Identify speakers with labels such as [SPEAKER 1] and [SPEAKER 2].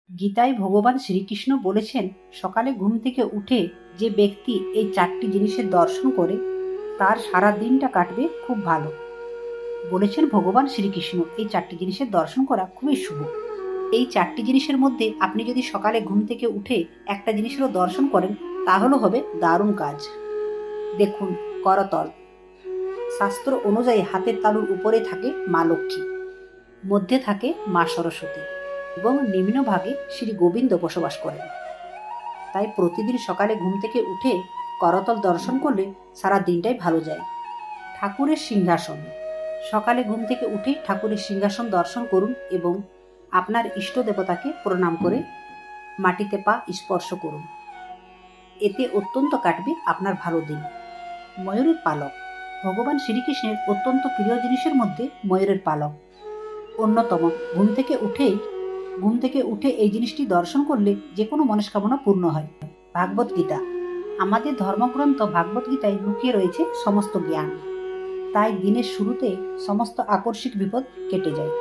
[SPEAKER 1] গীতায় ভগবান শ্রীকৃষ্ণ বলেছেন, সকালে ঘুম থেকে উঠে যে ব্যক্তি এই 4টি জিনিসের দর্শন করে তার সারা দিনটা কাটবে খুব ভালো। বলেছেন ভগবান শ্রীকৃষ্ণ এই 4টি জিনিসের দর্শন করা খুবই শুভ। এই 4টি জিনিসের মধ্যে আপনি যদি সকালে ঘুম থেকে উঠে একটা জিনিসেরও দর্শন করেন তাহলে হবে দারুণ কাজ। দেখুন, করতল। শাস্ত্র অনুযায়ী হাতের তালুর উপরে থাকে মা লক্ষ্মী, মধ্যে থাকে মা সরস্বতী এবং নিম্নভাগে শ্রী গোবিন্দ বসবাস করেন। তাই প্রতিদিন সকালে ঘুম থেকে উঠে করতল দর্শন করলে সারা দিনটাই ভালো যায়। ঠাকুরের সিংহাসন। সকালে ঘুম থেকে উঠে ঠাকুরের সিংহাসন দর্শন করুন এবং আপনার ইষ্ট দেবতাকে প্রণাম করে মাটিতে পা স্পর্শ করুন। এতে অত্যন্ত কাটবে আপনার ভালো দিন। ময়ূরের পালক। ভগবান শ্রীকৃষ্ণের অত্যন্ত প্রিয় জিনিসের মধ্যে ময়ূরের পালক অন্যতম। ঘুম থেকে উঠে এই জিনিসটি দর্শন করলে যে কোনো মনস্কামনা পূর্ণ হয়। ভাগবত গীতা। আমাদের ধর্মগ্রন্থ ভাগবত গীতায় লুকিয়ে রয়েছে সমস্ত জ্ঞান, তাই দিনের শুরুতে সমস্ত আকস্মিক বিপদ কেটে যায়।